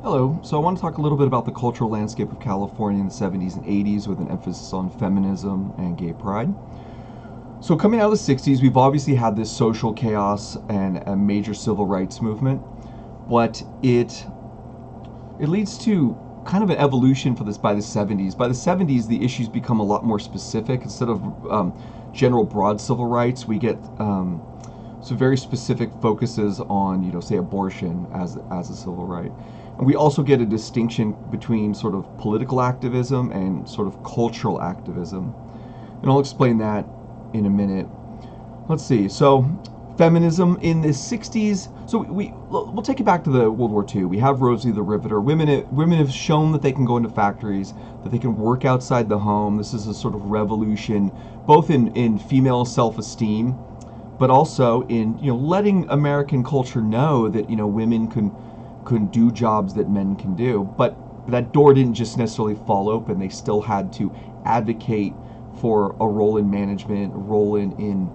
Hello. So I want to talk a little bit about the cultural landscape of California in the 70s and 80s with an emphasis on feminism and gay pride. So coming out of the 60s, we've obviously had this social chaos and a major civil rights movement, but it leads to kind of an evolution for this by the 70s. By the 70s, the issues become a lot more specific. Instead of general broad civil rights, we get some very specific focuses on, say abortion as a civil right. And we also get a distinction between sort of political activism and sort of cultural activism. And I'll explain that in a minute. Let's see. So feminism in the 60s. So we'll take it back to the World War II. We have Rosie the Riveter. Women have shown that they can go into factories, that they can work outside the home. This is a sort of revolution, both in female self-esteem, but also in letting American culture know that women can do jobs that men can do. But that door didn't just necessarily fall open. They still had to advocate for a role in management, a role in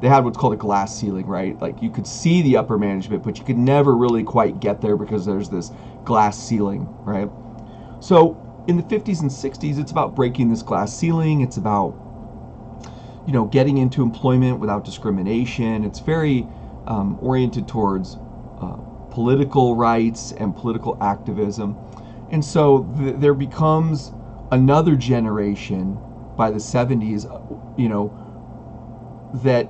they had what's called a glass ceiling, right? Like you could see the upper management, but you could never really quite get there because there's this glass ceiling, right? So in the 50s and 60s, it's about breaking this glass ceiling. It's about getting into employment without discrimination. It's very oriented towards political rights and political activism. And so there becomes another generation by the 70s, that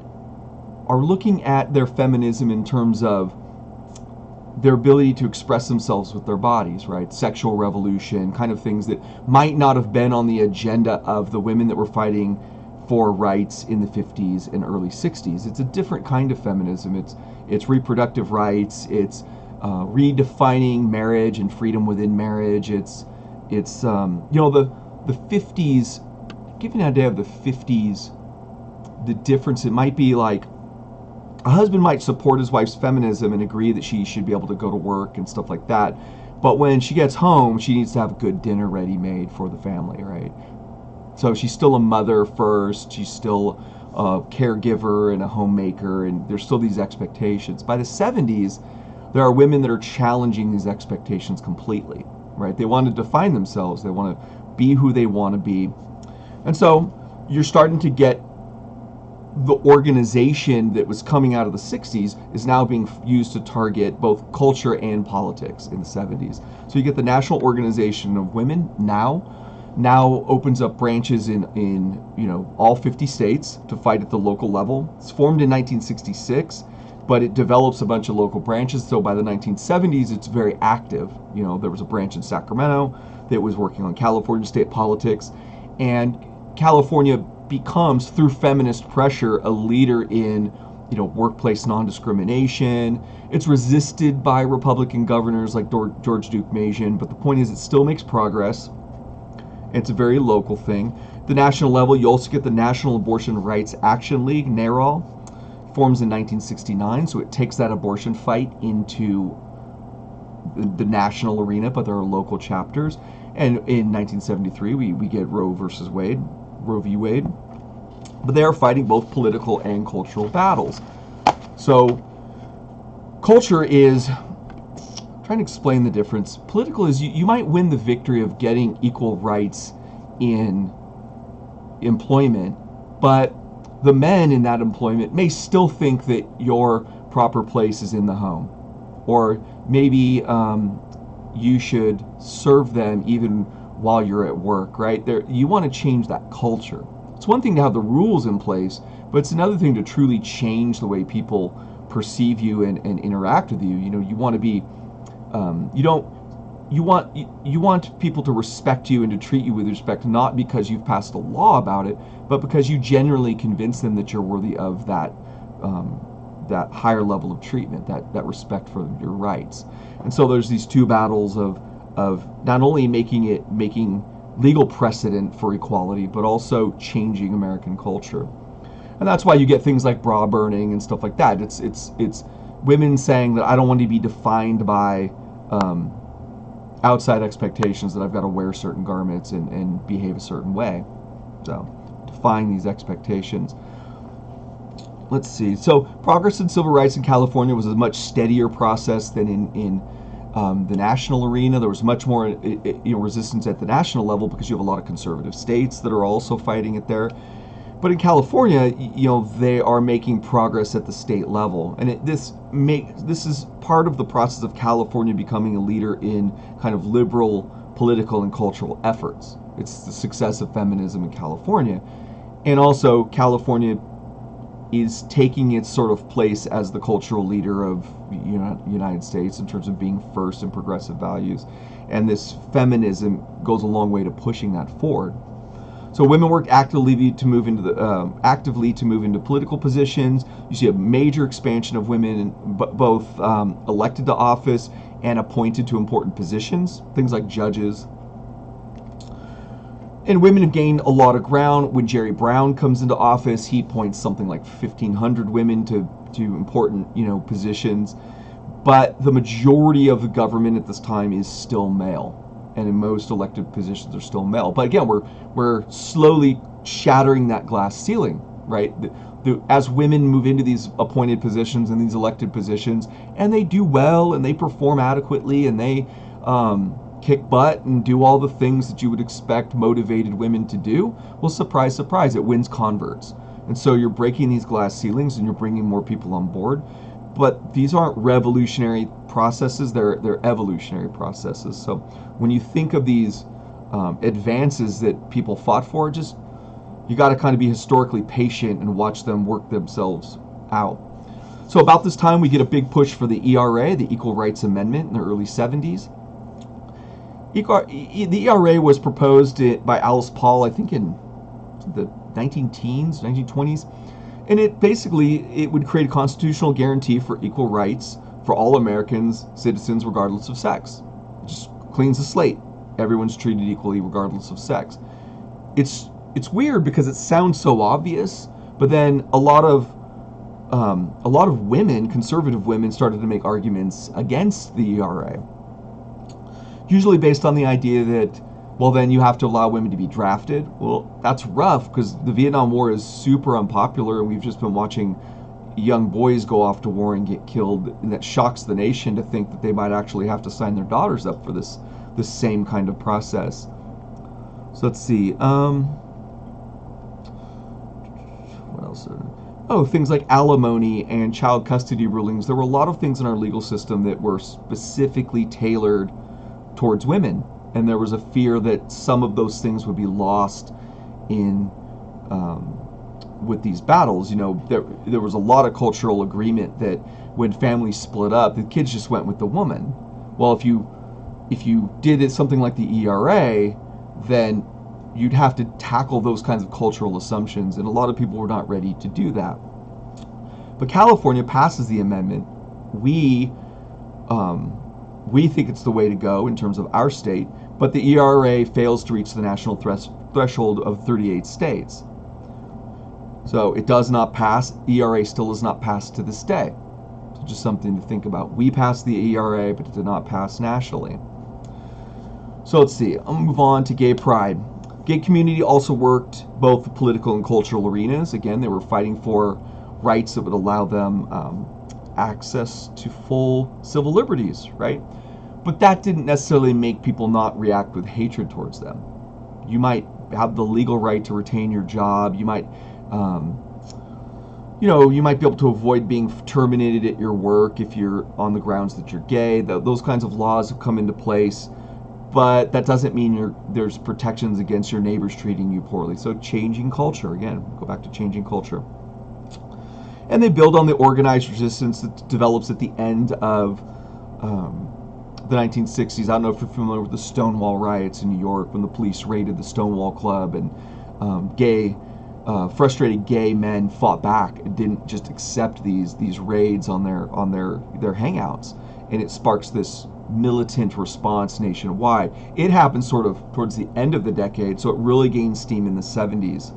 are looking at their feminism in terms of their ability to express themselves with their bodies, right? Sexual revolution, kind of things that might not have been on the agenda of the women that were fighting for rights in the 50s and early 60s. It's a different kind of feminism. It's reproductive rights. It's redefining marriage and freedom within marriage. It's the 50s. Give you an idea of the 50s. The difference, it might be like a husband might support his wife's feminism and agree that she should be able to go to work and stuff like that. But when she gets home, she needs to have a good dinner ready made for the family, right? So she's still a mother first. She's still a caregiver and a homemaker, and there's still these expectations. By the 70s, there are women that are challenging these expectations completely, right? They want to define themselves. They want to be who they want to be. And so you're starting to get the organization that was coming out of the 60s is now being used to target both culture and politics in the 70s. So you get the National Organization of Women now opens up branches in all 50 states to fight at the local level. It's formed in 1966, but it develops a bunch of local branches. So by the 1970s, it's very active. There was a branch in Sacramento that was working on California state politics, and California becomes, through feminist pressure, a leader in workplace non-discrimination. It's resisted by Republican governors like George Duke Mason, but the point is it still makes progress. It's a very local thing. The national level, you also get the National Abortion Rights Action League, NARAL, forms in 1969, so it takes that abortion fight into the national arena, but there are local chapters. And in 1973, we get Roe v. Wade. But they are fighting both political and cultural battles. So culture is, trying to explain the difference. Political is you might win the victory of getting equal rights in employment, but the men in that employment may still think that your proper place is in the home, or maybe you should serve them even while you're at work, right? You want to change that culture. It's one thing to have the rules in place, but it's another thing to truly change the way people perceive you and interact with you. You want to be, you want people to respect you and to treat you with respect, not because you've passed a law about it, but because you generally convince them that you're worthy of that higher level of treatment, that respect for your rights. And so there's these two battles of not only making legal precedent for equality, but also changing American culture. And that's why you get things like bra burning and stuff like that. It's women saying that I don't want to be defined by outside expectations, that I've got to wear certain garments and behave a certain way. So defying these expectations. Let's see. So progress in civil rights in California was a much steadier process than in the national arena. There was much more resistance at the national level because you have a lot of conservative states that are also fighting it there. But in California, they are making progress at the state level, and this is part of the process of California becoming a leader in kind of liberal political and cultural efforts. It's the success of feminism in California, and also California is taking its sort of place as the cultural leader of United States in terms of being first in progressive values, and this feminism goes a long way to pushing that forward. So women work actively to move into political positions. You see a major expansion of women, both elected to office and appointed to important positions, things like judges. And women have gained a lot of ground. When Jerry Brown comes into office, he appoints something like 1,500 women to important positions. But the majority of the government at this time is still male, and in most elected positions are still male. But again, we're slowly shattering that glass ceiling, right? As women move into these appointed positions and these elected positions, and they do well, and they perform adequately, and they kick butt and do all the things that you would expect motivated women to do, well, surprise, surprise, it wins converts. And so you're breaking these glass ceilings and you're bringing more people on board. But these aren't revolutionary processes, they're evolutionary processes. So when you think of these advances that people fought for, you got to kind of be historically patient and watch them work themselves out. So about this time, we get a big push for the ERA, the Equal Rights Amendment, in the early 70s. The ERA was proposed by Alice Paul, I think in the 1920s. And it would create a constitutional guarantee for equal rights for all Americans, citizens, regardless of sex. It just cleans the slate. Everyone's treated equally regardless of sex. It's weird because it sounds so obvious, but then a lot of women, conservative women, started to make arguments against the ERA. Usually based on the idea that, well, then you have to allow women to be drafted. Well, that's rough because the Vietnam War is super unpopular, and we've just been watching young boys go off to war and get killed, and that shocks the nation to think that they might actually have to sign their daughters up for this same kind of process. So let's see. What else? Things like alimony and child custody rulings. There were a lot of things in our legal system that were specifically tailored towards women. And there was a fear that some of those things would be lost in with these battles. There was a lot of cultural agreement that when families split up, the kids just went with the woman. Well, if you did something like the ERA, then you'd have to tackle those kinds of cultural assumptions, and a lot of people were not ready to do that. But California passes the amendment. We think it's the way to go in terms of our state, but the ERA fails to reach the national threshold of 38 states. So it does not pass. ERA still is not passed to this day. So just something to think about. We passed the ERA, but it did not pass nationally. So let's see. I'll move on to gay pride. Gay community also worked both the political and cultural arenas. Again, they were fighting for rights that would allow them access to full civil liberties, right? But that didn't necessarily make people not react with hatred towards them. You might have the legal right to retain your job. You might, you might be able to avoid being terminated at your work if you're on the grounds that you're gay. Those kinds of laws have come into place, but that doesn't mean there's protections against your neighbors treating you poorly. So changing culture, again, go back to changing culture. And they build on the organized resistance that develops at the end of the 1960s. I don't know if you're familiar with the Stonewall riots in New York when the police raided the Stonewall Club, and frustrated gay men fought back and didn't just accept these raids on their hangouts, and it sparks this militant response nationwide. It happened sort of towards the end of the decade, so it really gained steam in the 70s.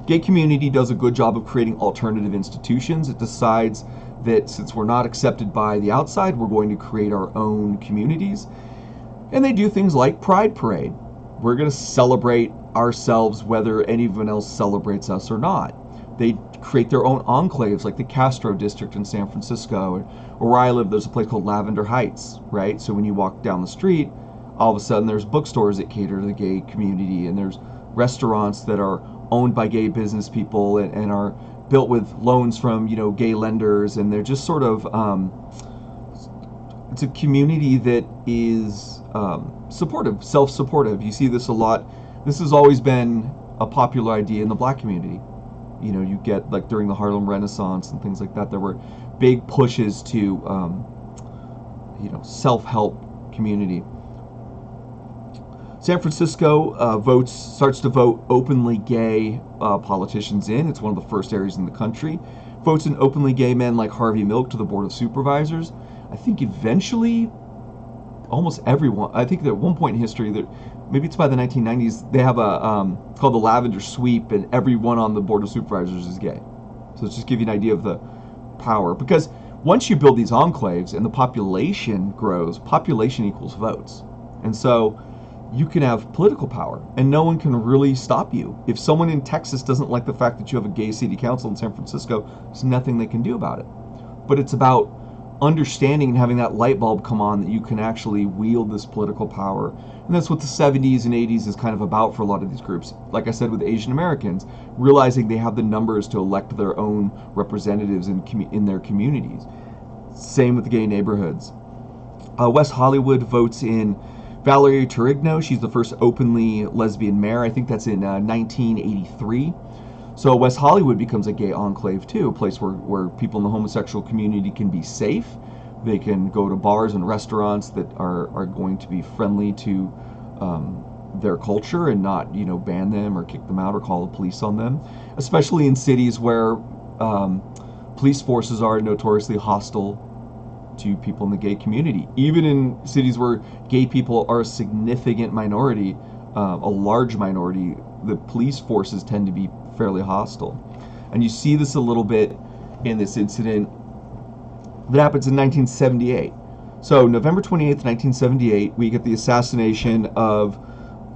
Gay community does a good job of creating alternative institutions. It decides that since we're not accepted by the outside, we're going to create our own communities. And they do things like Pride Parade. We're going to celebrate ourselves whether anyone else celebrates us or not. They create their own enclaves, like the Castro district in San Francisco. Or where I live, there's a place called Lavender Heights, right? So when you walk down the street, all of a sudden there's bookstores that cater to the gay community, and there's restaurants that are owned by gay business people and are built with loans from, gay lenders, and they're just sort of, it's a community that is supportive, self-supportive. You see this a lot. This has always been a popular idea in the black community. You get, like, during the Harlem Renaissance and things like that, there were big pushes to, self-help community. San Francisco starts to vote openly gay politicians in. It's one of the first areas in the country. Votes in openly gay men like Harvey Milk to the Board of Supervisors. I think eventually, almost everyone, I think that at one point in history, that maybe it's by the 1990s, they have a called the Lavender Sweep, and everyone on the Board of Supervisors is gay. So let's just give you an idea of the power. Because once you build these enclaves and the population grows, population equals votes. And so you can have political power, and no one can really stop you. If someone in Texas doesn't like the fact that you have a gay city council in San Francisco, there's nothing they can do about it. But it's about understanding and having that light bulb come on that you can actually wield this political power. And that's what the 70s and 80s is kind of about for a lot of these groups. Like I said, with Asian Americans, realizing they have the numbers to elect their own representatives in their communities. Same with the gay neighborhoods. West Hollywood votes in Valerie Torigno. She's the first openly lesbian mayor. I think that's in 1983. So West Hollywood becomes a gay enclave too, a place where people in the homosexual community can be safe. They can go to bars and restaurants that are going to be friendly to their culture and not, ban them or kick them out or call the police on them. Especially in cities where police forces are notoriously hostile to people in the gay community. Even in cities where gay people are a significant minority, a large minority, the police forces tend to be fairly hostile. And you see this a little bit in this incident that happens in 1978. So November 28th, 1978, we get the assassination of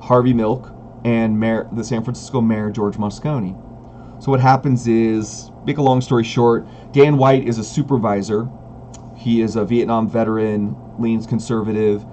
Harvey Milk and the San Francisco mayor, George Moscone. So what happens is, make a long story short, Dan White is a supervisor. He is a Vietnam veteran, leans conservative.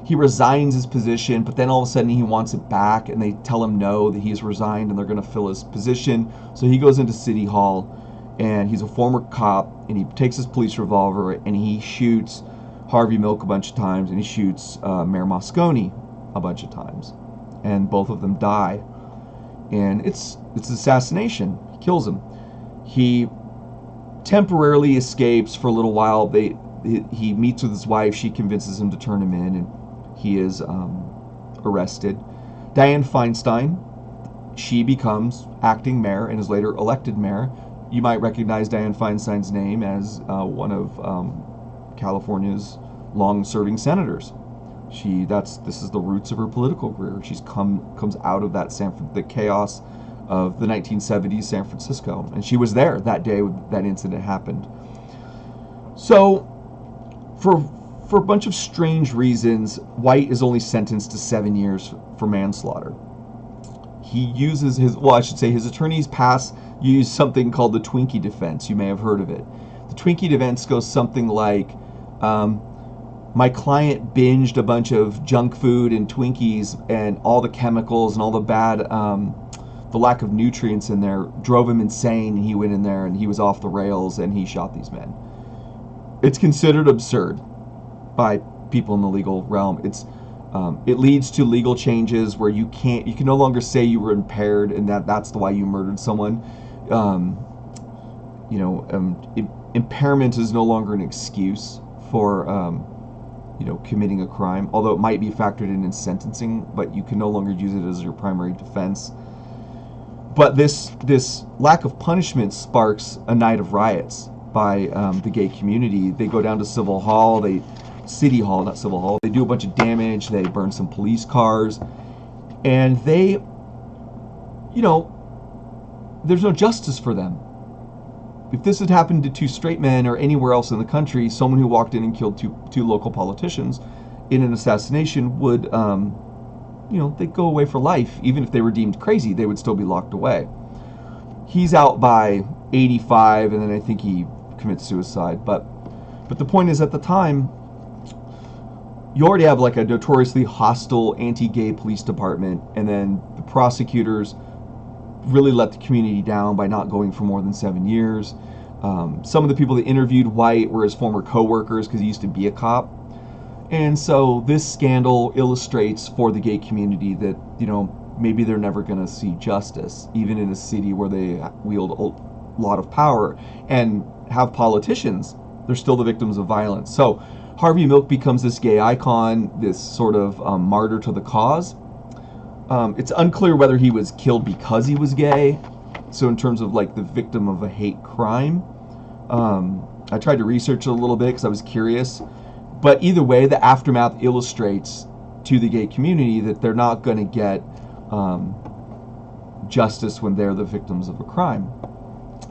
He resigns his position, but then all of a sudden he wants it back, and they tell him no, that he's resigned and they're going to fill his position. So he goes into City Hall, and he's a former cop, and he takes his police revolver and he shoots Harvey Milk a bunch of times, and he shoots Mayor Moscone a bunch of times, and both of them die. And it's assassination. He kills him. He temporarily escapes for a little while. He meets with his wife. She convinces him to turn him in, and he is arrested. Dianne Feinstein, she becomes acting mayor and is later elected mayor. You might recognize Dianne Feinstein's name as one of California's long-serving senators. This is the roots of her political career. She's comes out of that the chaos of the 1970s San Francisco, and she was there that day when that incident happened. So, for a bunch of strange reasons, White is only sentenced to 7 years for manslaughter. He uses his attorneys use something called the Twinkie defense. You may have heard of it. The Twinkie defense goes something like, my client binged a bunch of junk food and Twinkies, and all the chemicals and all the bad, the lack of nutrients in there drove him insane, and he went in there and he was off the rails and he shot these men. It's considered absurd by people in the legal realm. It leads to legal changes where you can no longer say you were impaired and that's why you murdered someone. Impairment is no longer an excuse for committing a crime, although it might be factored in sentencing, but you can no longer use it as your primary defense. But this lack of punishment sparks a night of riots by the gay community. They go down to City Hall, not Civil Hall. They do a bunch of damage. They burn some police cars, and there's no justice for them. If this had happened to two straight men or anywhere else in the country, someone who walked in and killed two local politicians in an assassination would they'd go away for life. Even if they were deemed crazy, they would still be locked away. He's out by 85, and then I think he commits suicide. But the point is, at the time, you already have like a notoriously hostile anti-gay police department, and then the prosecutors really let the community down by not going for more than 7 years. Some of the people that interviewed White were his former co-workers because he used to be a cop. And so this scandal illustrates for the gay community that, maybe they're never going to see justice, even in a city where they wield a lot of power and have politicians. They're still the victims of violence. So Harvey Milk becomes this gay icon, this sort of martyr to the cause. It's unclear whether he was killed because he was gay. So in terms of like the victim of a hate crime, I tried to research it a little bit because I was curious. But either way, the aftermath illustrates to the gay community that they're not going to get justice when they're the victims of a crime.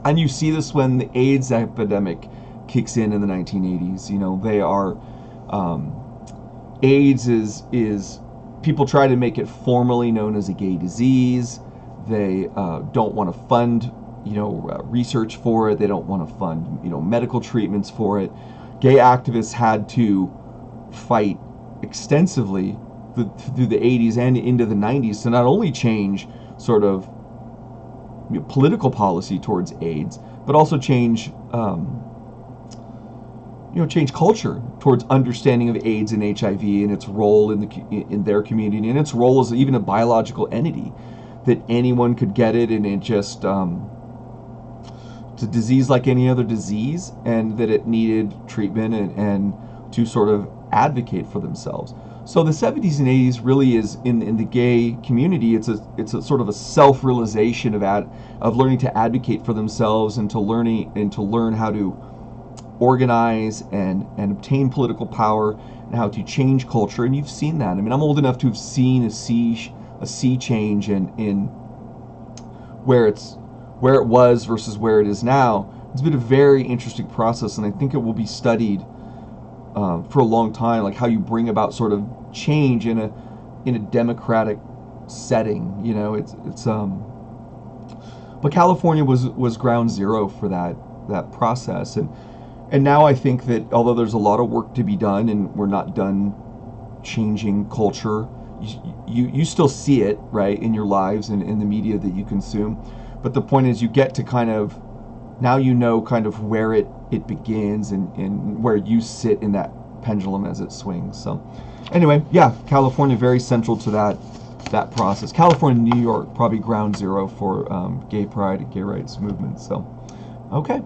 And you see this when the AIDS epidemic kicks in the 1980s. They are AIDS is people try to make it formally known as a gay disease. They don't want to fund research for it. They don't want to fund medical treatments for it. Gay activists had to fight extensively through the 80s and into the 90s to not only change sort of political policy towards AIDS, but also change change culture towards understanding of AIDS and HIV and its role in their community, and its role as even a biological entity, that anyone could get it, and it just it's a disease like any other disease, and that it needed treatment and to sort of advocate for themselves. So the 70s and 80s really is in the gay community. It's a sort of a self-realization of learning to advocate for themselves and to learn how to organize and obtain political power and how to change culture. And you've seen that. I mean, I'm old enough to have seen a sea change in where it was versus where it is now. It's been a very interesting process, and I think it will be studied for a long time, like how you bring about sort of change in a democratic setting. But California was ground zero for that process, and now I think that although there's a lot of work to be done, and we're not done changing culture, you still see it, right, in your lives and in the media that you consume. But the point is, you get to kind of where it begins and where you sit in that pendulum as it swings. So anyway, yeah, California very central to that process. California and New York probably ground zero for gay pride and gay rights movements. So okay.